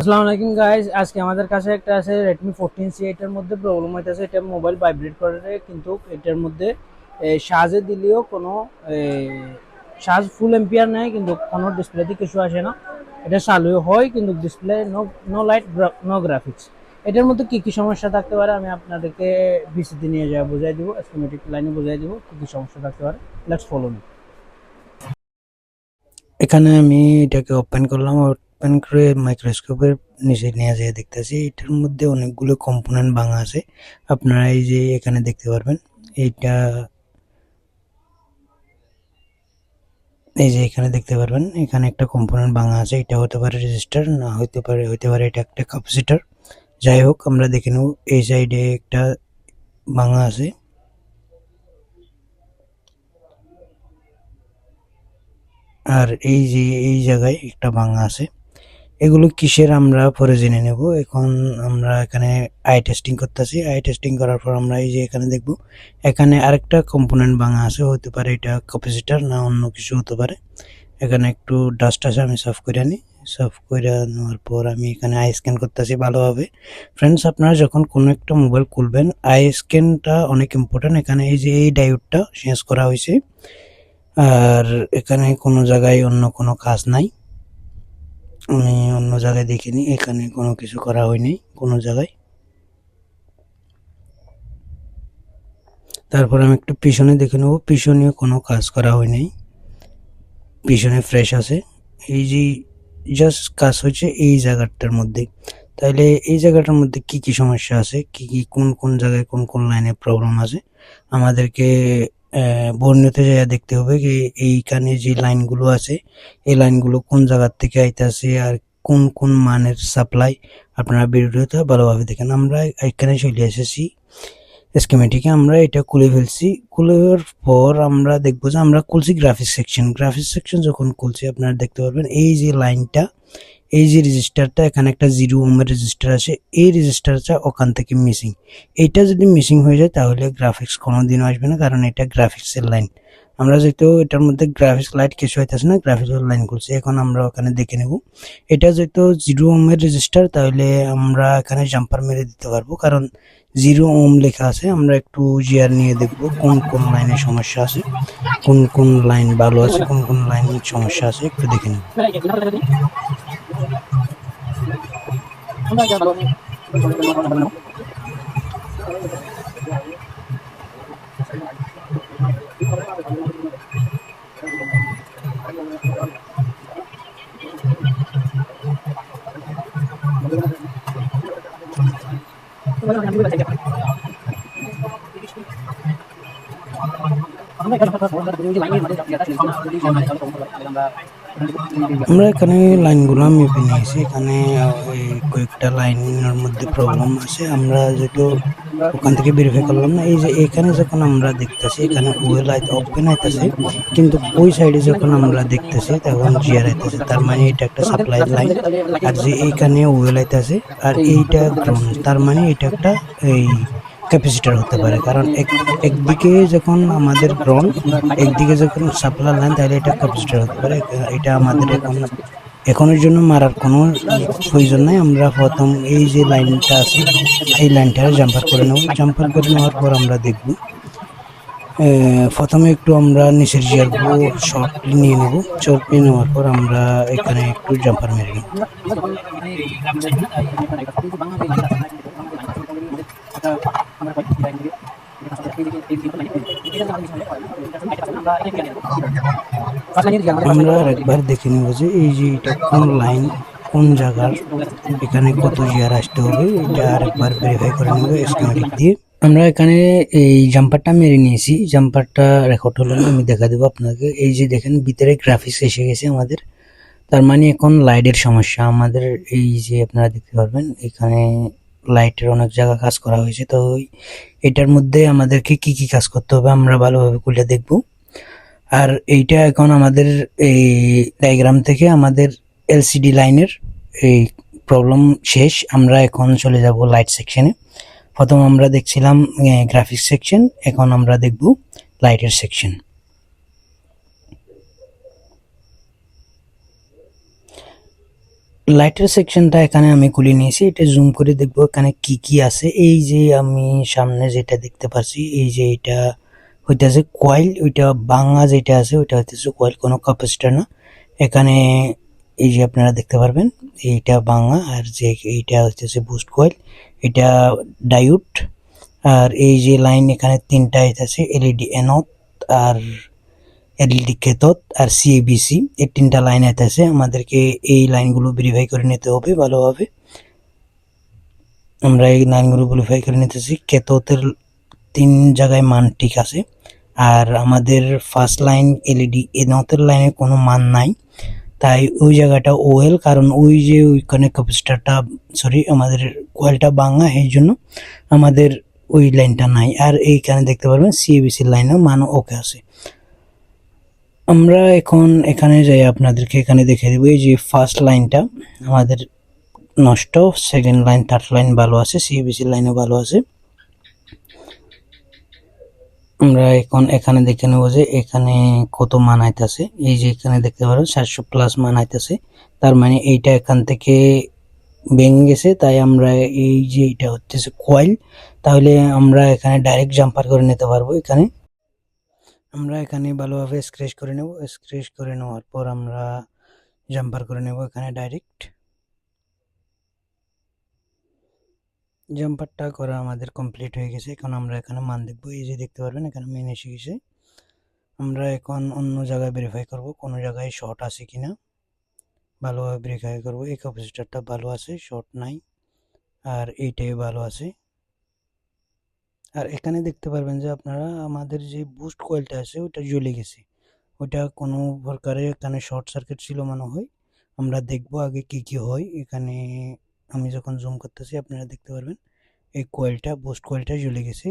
আসসালামু আলাইকুম গাইস, আজকে আমাদের কাছে একটা আছে Redmi 14C। এটার মধ্যে প্রবলেম হইতেছে, এটা মোবাইল ভাইব্রেট করে, কিন্তু এটার মধ্যে চার্জে দিলেও কোনো চার্জ ফুল এম্পিয়ার নেয়, কিন্তু কোনো ডিসপ্লেতে কিছু আসে না। এটা চালু হয় কিন্তু display no light, no graphics. এটার মধ্যে কি কি সমস্যা থাকতে পারে আমি আপনাদেরকে ভিসিতে নিয়ে যাওয়া বুঝাই দিব, স্কিমেটিক লাইনে বুঝাই দিব কি কি সমস্যা থাকতে পারে। Let's follow me. এখানে আমি এটাকে ওপেন করলাম, ওপেন করে মাইক্রোস্কোপের নিচে নিয়ে যেয়ে দেখতেছি এটার মধ্যে অনেকগুলো কম্পোনেন্ট ভাঙা আছে। আপনারা এই যে এখানে দেখতে পারবেন, এইটা এই যে এখানে দেখতে পারবেন, এখানে একটা কম্পোনেন্ট ভাঙা আছে। এটা হতে পারে রেজিস্টার, না হতে পারে এটা একটা ক্যাপাসিটর। যাই হোক, আমরা দেখে নেব। এই সাইডে একটা ভাঙা আছে, আর এই যে এই জায়গায় একটা ভাঙা আছে। এগুলো কিসের আমরা পরে জেনে নেব। এখন আমরা এখানে আই টেস্টিং করতেছি। আই টেস্টিং করার পর আমরা এই যে এখানে দেখব, এখানে আরেকটা কম্পোনেন্ট ভাঙা আছে। হতে পারে এটা ক্যাপাসিটর, না অন্য কিছু হতে পারে। এখানে একটু ডাস্ট আছে, আমি সাফ করে নিই। সাফ করে নেওয়ার পর আমি এখানে আই স্ক্যান করতেছি ভালোভাবে। ফ্রেন্ডস, আপনারা যখন কোনো একটা মোবাইল খুলবেন, আই স্ক্যানটা অনেক ইম্পর্টেন্ট। এখানে এই যে এই ডায়োডটা চেঞ্জ করা হয়েছে, আর এখানে কোনো জায়গায় অন্য কোনো কাজ নাই। আমি অন্য জায়গায় দেখিনি, এখানে কোনো কিছু করা হয়নি কোনো জায়গায়। তারপর আমি একটু পিছনে দেখে নেবো, পিছনেও কোনো কাজ করা হয়নি, পিছনে ফ্রেশ আছে। এই যে জাস্ট কাজ হচ্ছে এই জায়গাটার মধ্যে। তাহলে এই জায়গাটার মধ্যে কি কি সমস্যা আছে, কি কি কোন কোন জায়গায় কোন কোন লাইনে প্রবলেম আছে, আমাদেরকে বর্ণিতে যাইয়া দেখতে হবে যে এইখানে যে লাইনগুলো আছে, এই লাইনগুলো কোন জায়গার থেকে আইতাছে আর কোন কোন মানের সাপ্লাই। আপনারা ভিডিওটা ভালোভাবে দেখেন। আমরা এখানে চলে এসেছি স্কিমেটিকে, আমরা এটা খুলে ফেলছি। খুলের পর আমরা দেখবো যে আমরা খুলছি গ্রাফিক্স সেকশন। গ্রাফিক্স সেকশন যখন খুলছি, আপনারা দেখতে পারবেন এই যে লাইনটা, এই যে রেজিস্টারটা, এখানে একটা 0 ওহমের রেজিস্টার আছে। এই রেজিস্টারটা ওখান থেকে মিসিং। এইটা যদি মিসিং হয়ে যায় তাহলে গ্রাফিক্স কোনোদিনও আসবে না, কারণ এটা গ্রাফিক্সের লাইন। আমরা যেহেতু এটার মধ্যে গ্রাফিক্স লাইট কিছু হইতেছে না, গ্রাফিক্সের লাইন খুলছি। এখন আমরা ওখানে দেখে নেব। এটা যেহেতু 0 ওহমের রেজিস্টার, তাহলে আমরা এখানে জাম্পার মেরে দিতে পারবো, কারণ 0 ওহম লেখা আছে। আমরা একটু জিআর নিয়ে দেখব কোন কোন লাইনে সমস্যা আছে, কোন কোন লাইন ভালো আছে, কোন কোন লাইন সমস্যা আছে, একটু দেখে নেব। আমরা এখানে লাইনগুলো মেপে নিয়েছি। এখানে এই কয়েকটা লাইনের মধ্যে প্রবলেম আছে, আমরা যেহেতু ওখান থেকে ভেরিফাই করলাম না। এই যে এখানে যখন আমরা দেখতেছি, এখানে ওয়েল ওপেন আইতেছে, কিন্তু ওই সাইডে যখন আমরা দেখতেছি তখন জিআর আইতেছে। তার মানে এটা একটা সাপ্লাই লাইন। আর যে এইখানে ওয়েল আইতেছে আর এইটা গ্রাউন্ড, তার মানে এটা একটা এই ক্যাপাসিটর হতে পারে। কারণ একদিকে যখন আমাদের গ্রাউন্ড, একদিকে যখন সাপ্লাই লাইন, তাহলে এটা ক্যাপাসিটর হতে পারে। এটা আমাদের এখনের জন্য মারার কোনো প্রয়োজন নাই। আমরা প্রথম এই যে লাইনটা আছে, এই লাইনটা জাম্পার করে নেব। জাম্পার করে নেওয়ার পর আমরা দেখব, প্রথমে একটু আমরা নিচের জিয়ারগুলো শর্টলি নিয়ে নেব। শর্টলি নেওয়ার পর আমরা এখানে একটু জাম্পার মেরে নেব। আমরা আরেকবার দেখে নেব যে এই যে এটা কোন লাইন, কোন জায়গার, এখানে কত জিআর আসতে হবে, এটা আরেকবার ভেরিফাই করে নেব স্কিমেটিক দিয়ে। আমরা এখানে এই জাম্পারটা মেরে নিয়েছি। জাম্পারটা রেকর্ড হলো না, আমি দেখা দেবো আপনাকে। এই যে দেখেন ভিতরে গ্রাফিক্স এসে গেছে আমাদের। তার মানে এখন লাইটের সমস্যা আমাদের। এই যে আপনারা দেখতে পারবেন এখানে লাইটের অনেক জায়গা কাজ করা হয়েছে। তো এটার মধ্যে আমাদেরকে কি কি কাজ করতে হবে আমরা ভালোভাবে খুলে দেখব। আর এইটা এখন আমাদের এই ডায়াগ্রাম থেকে আমাদের এলসিডি লাইনের এই প্রবলেম শেষ। আমরা এখন চলে যাব লাইট সেকশনে। প্রথম আমরা দেখছিলাম গ্রাফিক্স সেকশন, এখন আমরা দেখব লাইটের সেকশন। লাইটের সেকশনটা এখানে আমি খুলে নিয়েছি, এটা জুম করে দেখবো এখানে কি কি আছে। এই যে আমি সামনে যেটা দেখতে পাচ্ছি, এই যে এটা হইতেছে কয়েল, ওইটা ভাঙা যেটা আছে ওইটা হইতেছে কয়েল, কোনো ক্যাপাসিটর না। এখানে এই যে আপনারা দেখতে পারবেন এইটা ভাঙা, আর যে এইটা হইতেছে বুস্ট কয়েল, এটা ডায়োড। আর এই যে লাইন এখানে তিনটা হইতেছে এলইডি এনথ আর এলইডি ক্যাথোড আর সিএবিসি, এই তিনটা লাইন আছে। আমাদেরকে এই লাইনগুলো ভেরিফাই করে নিতে হবে ভালোভাবে। আমরা এই লাইনগুলো ভেরিফাই করে নিতেছি। ক্যাথোডের 3 জায়গায় মান ঠিক আছে, আর আমাদের ফার্স্ট লাইন এলইডি এনথের লাইনে কোনো মান নাই, তাই ওই জায়গাটা ওএল, কারণ ওই যে ওইখানে ক্যাপাসিটরটা সরি আমাদের কয়েলটা ভাঙা, এই জন্য আমাদের ওই লাইনটা নাই। আর এইখানে দেখতে পারবেন সিএবিসির লাইনেও মান ওকে আছে। আমরা এখন এখানে যাই, আপনাদেরকে এখানে দেখে দেবো। এই যে ফার্স্ট লাইনটা আমাদের নষ্ট, সেকেন্ড লাইন থার্ড লাইন ভালো আছে, সিএবিসি লাইনও ভালো আছে। আমরা এখন এখানে দেখে নেবো যে এখানে কত মান আইতাছে। এই যে এখানে দেখতে পারো 700 প্লাস মান আইতাছে, তার মানে এইটা এখান থেকে ভেঙে গেছে। তাই আমরা এই যে এটা হচ্ছে কয়েল, তাহলে আমরা এখানে ডাইরেক্ট জাম্পার করে নিতে পারবো। এখানে আমরা এখানে ভালোভাবে স্ক্র্যাচ করে নেব, স্ক্র্যাচ করে নেওয়ার পর আমরা জাম্পার করে নেব এখানে ডাইরেক্ট। জাম্পারটা করা আমাদের কমপ্লিট হয়ে গেছে। এখন আমরা এখানে মান দেখবো। এই যে দেখতে পারবেন এখানে মেন এসে গেছে। আমরা এখন অন্য জায়গায় ভেরিফাই করব কোনো জায়গায় শর্ট আছে কিনা, ভালোভাবে ভেরিফাই করব। এই ক্যাপাসিটরটা ভালো আছে, শর্ট নাই, আর এইটাই ভালো আছে। আর এখানে দেখতে পারবেন যে আপনারা আমাদের যে বুস্ট কয়েলটা আছে ওটা জ্বলে গেছে, ওটা কোনো প্রকারে এখানে শর্ট সার্কিট ছিল মনে হয়। আমরা দেখব আগে কি কি হয়। এখানে আমি যখন জুম করতেছি আপনারা দেখতে পারবেন এই কয়েলটা বুস্ট কয়েলটা জ্বলে গেছে।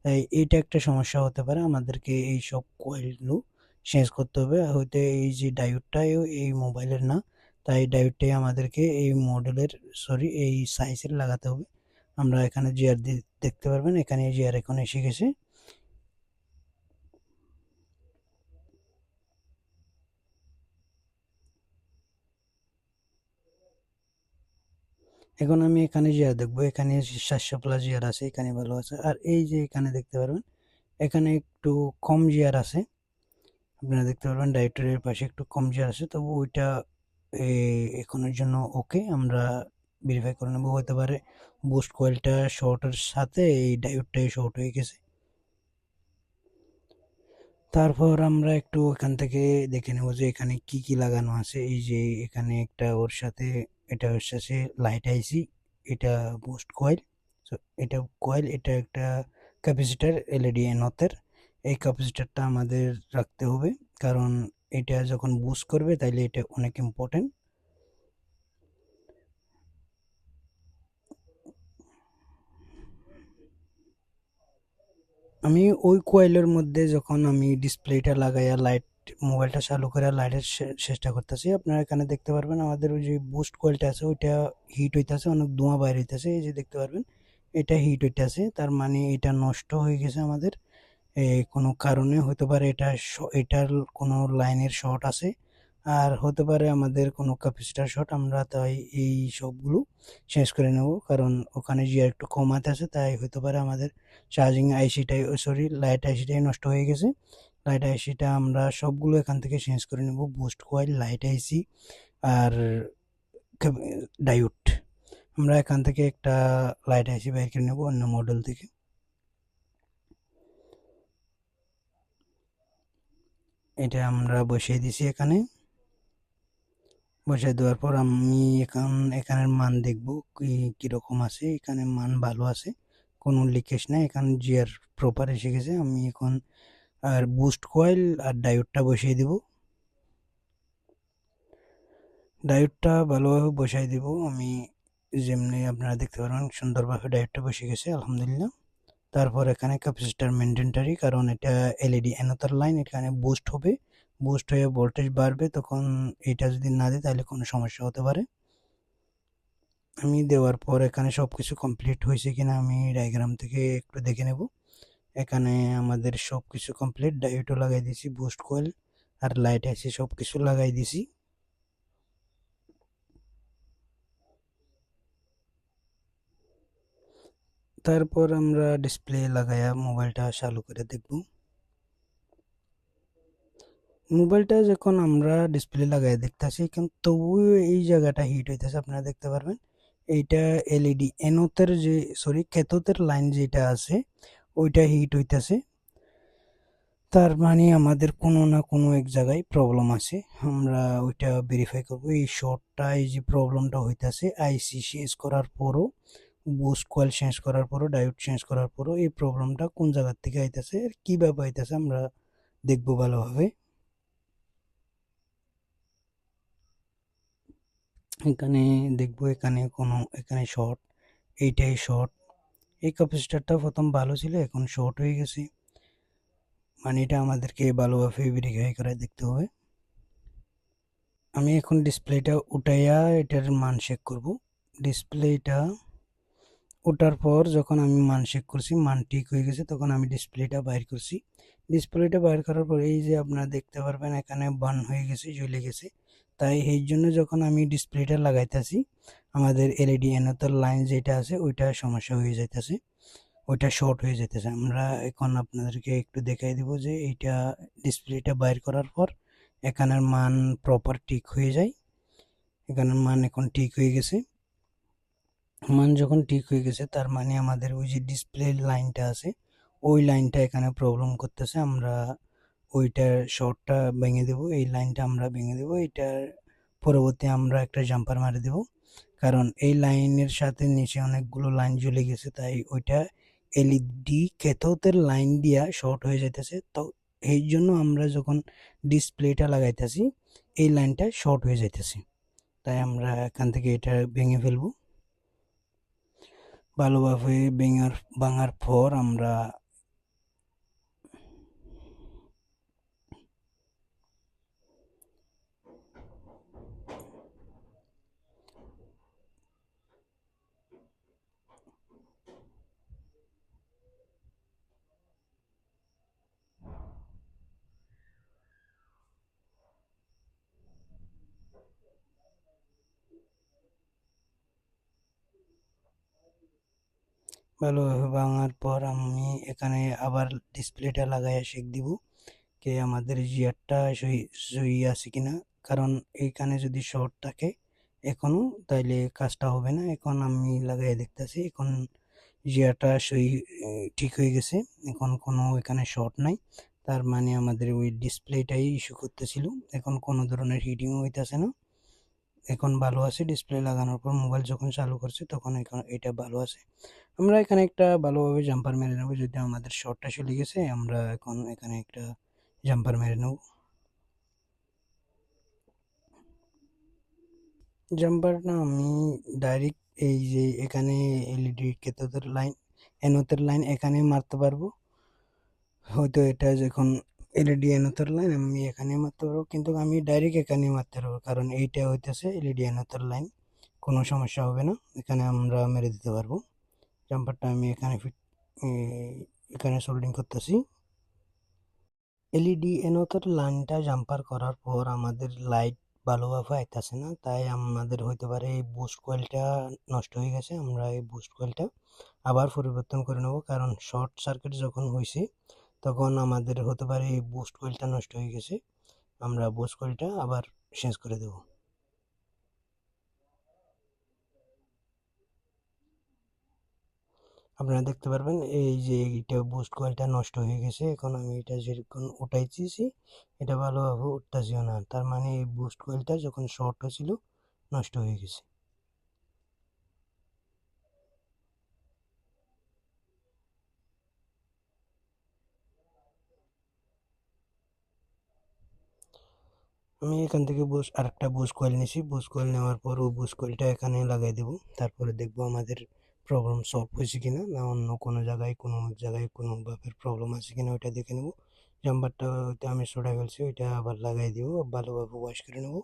তাই এইটা একটা সমস্যা হতে পারে, আমাদেরকে এই সব কয়েলগুলো চেঞ্জ করতে হবে। হয়তো এই যে ডায়োডটাও এই মোবাইলের না, তাই ডায়োডটাই আমাদেরকে এই মডেলের সরি এই সাইজের লাগাতে হবে। আমরা এখানে জিআর দেখতে পারবেন, এখানে জিআর এখন এসে গেছে। এখন আমি এখানে জিআর দেখবো, এখানে 700 প্লাস জিআর আছে, এখানে ভালো আছে। আর এই যে এখানে দেখতে পারবেন এখানে একটু কম জিআর আছে, আপনারা দেখতে পারবেন ডায়োডের পাশে একটু কম জিআর আছে, তবু ওইটা এখনের জন্য ওকে। আমরা ভেরিফাই করে নেবো, হতে পারে বুস্ট কয়েলটা শর্টের সাথে এই ডায়োডটাই শর্ট হয়ে গেছে। তারপর আমরা একটু এখান থেকে দেখে নেবো যে এখানে কি কি লাগানো আছে। এই যে এখানে একটা ওর সাথে এটা হচ্ছে লাইট আইসি, এটা বুস্ট কয়েল, এটা কয়েল, এটা একটা ক্যাপাসিটার এলইডি এনথের। এই ক্যাপাসিটারটা আমাদের রাখতে হবে, কারণ এটা যখন বুস্ট করবে তাইলে এটা অনেক ইম্পর্টেন্ট। আমি ওই কয়েলের মধ্যে যখন আমি ডিসপ্লেটা লাগাইয়া লাইট মোবাইলটা চালু করে লাইটের চেষ্টা করতেছি, আপনারা এখানে দেখতে পারবেন আমাদের ওই যে বুস্ট কয়েলটা আছে ওইটা হিট হইতেছে, অনেক ধোঁয়া বাইর হইতেছে। এই যে দেখতে পারবেন এটা হিট হইতেছে, তার মানে এটা নষ্ট হয়ে গেছে আমাদের কোনো কারণে। হতে পারে এটা এটার কোনো লাইনের শর্ট আছে, আর হতে পারে আমাদের কোনো ক্যাপাসিটার শর্ট। আমরা তাই এই সবগুলো চেঞ্জ করে নেব, কারণ ওখানে যে একটু কমাতে আছে, তাই হতে পারে আমাদের চার্জিং আইসিটাই সরি লাইট আইসিটাই নষ্ট হয়ে গেছে। লাইট আইসিটা আমরা সবগুলো এখান থেকে চেঞ্জ করে নেব, বুস্ট কয়েল, লাইট আইসি আর ডায়োড। আমরা এখান থেকে একটা লাইট আইসি বের করে নেব অন্য মডেল থেকে। এটা আমরা বসিয়ে দিছি এখানে। বসাই দেওয়ার পর আমি এখানের মান দেখব কীরকম আছে। এখানে মান ভালো আছে, কোনো লিকেজ নাই, এখানে জিআর প্রপার এসে গেছে। আমি এখন আর বুস্ট কয়েল আর ডায়োডটা বসিয়ে দেব। ডায়োডটা ভালোভাবে বসাই দেব আমি, যেমনি আপনারা দেখতে পারেন সুন্দরভাবে ডায়োডটা বসে গেছে আলহামদুলিল্লাহ। তারপর এখানে ক্যাপাসিটার মেনটেনটারি, কারণ এটা এলইডি এনথার লাইন, এখানে বুস্ট হবে, বুস্ট হয়ে ভোল্টেজ বাড়বে, তখন এটা যদি না দেয় তাহলে কোনো সমস্যা হতে পারে। আমি দেওয়ার পর এখানে সব কিছু কমপ্লিট হয়েছে কিনা আমি ডায়াগ্রাম থেকে একটু দেখে নেব। এখানে আমাদের সব কিছু কমপ্লিট, ডায়োডও লাগাই দিয়েছি, বুস্ট কয়েল আর লাইট আইসি সব কিছু লাগাই দিয়েছি। তারপর আমরা ডিসপ্লে লাগায়া মোবাইলটা চালু করে দেখব। মোবাইলটা যখন আমরা ডিসপ্লে লাগাই দেখতেছি কিন্তু তবুও এই জায়গাটা হিট হইতেছে, আপনারা দেখতে পারবেন। এইটা এলইডি এনোতের যে ক্যাথোদের লাইন যেটা আছে ওইটা হিট হইতেছে। তার মানে আমাদের কোনো না কোনো এক জায়গায় প্রবলেম আছে, আমরা ওইটা ভেরিফাই করব। এই শর্টটা, এই যে প্রবলেমটা হইতেছে আইসি চেঞ্জ করার পরও, বুস্ট কয়েল চেঞ্জ করার পরও, ডায়োড চেঞ্জ করার পরও এই প্রবলেমটা কোন জায়গার থেকে আইতেছে আর কীভাবে আইতেছে আমরা দেখব ভালোভাবে। এখানে দেখব এখানে শর্ট, এইটাই শর্ট। এই ক্যাপাসিটরটা প্রথম ভালো ছিল, এখন শর্ট হয়ে গেছে, মানে এটা আমাদেরকে ভালোভাবে ভেরিফাই করে দেখতে হবে। আমি এখন ডিসপ্লেটা উঠাইয়া এটার মান চেক করব। ডিসপ্লেটা ওঠার পর যখন আমি মান চেক করছি, মান ঠিক হয়ে গেছে, তখন আমি ডিসপ্লেটা বাইর করছি। ডিসপ্লেটা বাইর করার পর এই যে আপনারা দেখতে পারবেন এখানে বার্ন হয়ে গেছে, জ্বলে গেছে। তাই এই জন্য যখন আমি ডিসপ্লেটা লাগাইতেছি আমাদের এলইডি এনোতার লাইন যেটা আছে ওইটা সমস্যা হয়ে যাইতেছে, ওইটা শর্ট হয়ে যেতেছে। আমরা এখন আপনাদেরকে একটু দেখাই দিব যে এইটা ডিসপ্লেটা বাইর করার পর এখানের মান প্রপার ঠিক হয়ে যায়। এখানের মান এখন ঠিক হয়ে গেছে। মান যখন ঠিক হয়ে গেছে তার মানে আমাদের ওই যে ডিসপ্লে লাইনটা আছে ওই লাইনটা এখানে প্রবলেম করতেছে, আমরা ওইটার শর্টটা ভেঙে দেব, এই লাইনটা আমরা ভেঙে দেব। এটার পরবর্তী আমরা একটা জাম্পার মারি দেব, কারণ এই লাইনের সাথে নিচে অনেকগুলো লাইন জ্বলে গেছে, তাই ওইটা এলইডি ক্যাথোদের লাইন দিয়া শর্ট হয়ে যাইতেছে। তো এই জন্য আমরা যখন ডিসপ্লেটা লাগাইতেছি এই লাইনটা শর্ট হয়ে যাইতেছে, তাই আমরা এখান থেকে এটা ভেঙে ফেলবো। ভালোভাবে ভাঙার পর আমরা ভালোভাবে ভাঙার পর আমি এখানে আবার ডিসপ্লেটা লাগাইয়া চেক দিব যে আমাদের জিয়ারটা সহি আছে কিনা, কারণ এইখানে যদি শর্ট থাকে এখনো তাইলে কাজটা হবে না। এখন আমি লাগাই দেখতেছি, এখন জিয়ারটা সহি ঠিক হয়ে গেছে, এখন কোনো এখানে শর্ট নাই। তার মানে আমাদের ওই ডিসপ্লেটাই ইস্যু করতেছিল, এখন কোনো ধরনের হিটিংও হইতেছে না, এখন ভালো আছে। ডিসপ্লে লাগানোর পর মোবাইল যখন চালু করছে তখন এখন এটা ভালো আছে। আমরা এখানে একটা ভালোভাবে জাম্পার মেরে নেব, যদি আমাদের শর্টটা চলে গেছে আমরা এখন এখানে একটা জাম্পার মেরে নেব। জাম্পারটা আমি ডাইরেক্ট এই যে এখানে এলইডি কেতোদের লাইন এনোতের লাইন এখানে মারতে পারবো, হয়তো এটা যখন এলইডি এনোতের লাইন আমি এখানে মারতে পারবো, কিন্তু আমি ডাইরেক্ট এখানে মারতে পারবো কারণ এইটা হইতেছে এলইডি এনোতের লাইন, কোনো সমস্যা হবে না, এখানে আমরা মেরে দিতে পারবো। জাম্পারটা আমি এখানে এখানে সোল্ডিং করতেছি। এলইডি এনোতের লাইনটা জাম্পার করার পর আমাদের লাইট ভালোভাবে আইতাছে না, তাই আমাদের হইতে পারে এই বুস্ট কয়েলটা নষ্ট হয়ে গেছে। আমরা এই বুস্ট কয়েলটা আবার পরিবর্তন করে নেব, কারণ শর্ট সার্কিট যখন হয়েছে তখন আমাদের হতে পারে এই বুস্ট কয়েলটা নষ্ট হয়ে গেছে, আমরা বুস্ট কয়েলটা আবার চেঞ্জ করে দেব। আপনারা দেখতে পারবেন এই যে এটা বুস্ট কয়েলটা নষ্ট হয়ে গেছে, এখন আমি এটা যেরকম উঠাইতেছি এটা ভালোভাবে উঠতেছিও না, তার মানে এই বুস্ট কয়েলটা যখন শর্ট হয়েছিল নষ্ট হয়ে গেছে। আমি এখান থেকে আরেকটা বুস্ট কয়েল নিছি, বুস্ট কয়েল নেওয়ার পর ও বুস্ট কয়েলটা এখানে লাগাই দেব, তারপরে দেখবো আমাদের প্রবলেম সলভ হয়েছে কিনা, না অন্য কোনো জায়গায় কোনোভাবে প্রবলেম আছে কিনা ওইটা দেখে নেব। জাম্পারটা আমি সরাই ফেলছি, ওইটা আবার লাগাই দিব, ভালোভাবে ওয়াশ করে নেব।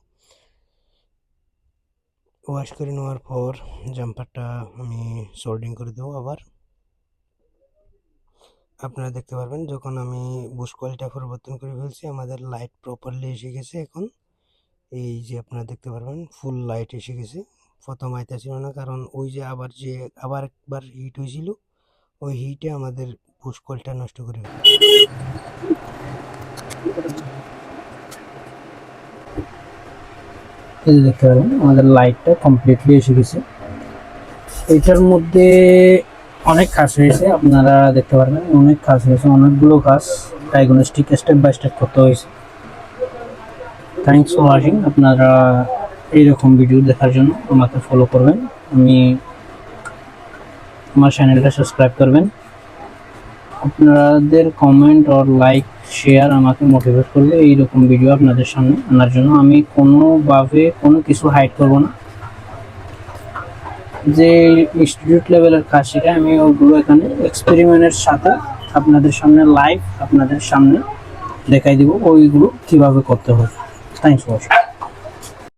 ওয়াশ করে নেওয়ার পর জাম্পারটা আমি সোল্ডিং করে দেবো আবার। আপনারা দেখতে পারবেন যখন আমি বুস্ট কয়েলটা পরিবর্তন করে ফেলছি আমাদের লাইট প্রপারলি এসে গেছে, এখন এই যে আপনারা দেখতে পারবেন ফুল লাইট এসে গেছে। প্রথম আইতা ছিল না, কারণ ওই যে আবার একবার হিট হয়েছিল ওই হিটে আমাদের পুশ কয়েলটা নষ্ট করে ফেলে। এই যে দেখতে পারেন আমাদের লাইটটা কমপ্লিটলি এসে গেছে। এটার মধ্যে অনেক কাজ হয়েছে, আপনারা দেখতে পারবেন অনেক কাজ হয়েছে, অনেকগুলো কাজ ডায়াগনস্টিক স্টেপ বাই স্টেপ করতে হয়েছে। Thanks for watching. আপনারা এইরকম ভিডিও দেখার জন্য আমাকে ফলো করবেন, আমার চ্যানেলটা সাবস্ক্রাইব করবেন। আপনাদের কমেন্ট আর লাইক শেয়ার আমাকে মোটিভেট করবে এইরকম ভিডিও আপনাদের সামনে আনার জন্য। আমি কোনোভাবে কোনো কিছু হাইড করব না। যে ইনস্টিটিউট লেভেলের কাজ শেখায় আমি ওগুলো এখানে এক্সপেরিমেন্টের সাথে আপনাদের সামনে লাইভ আপনাদের সামনে দেখাই দিব ওইগুলো কিভাবে করতে হবে। Thanks for watching.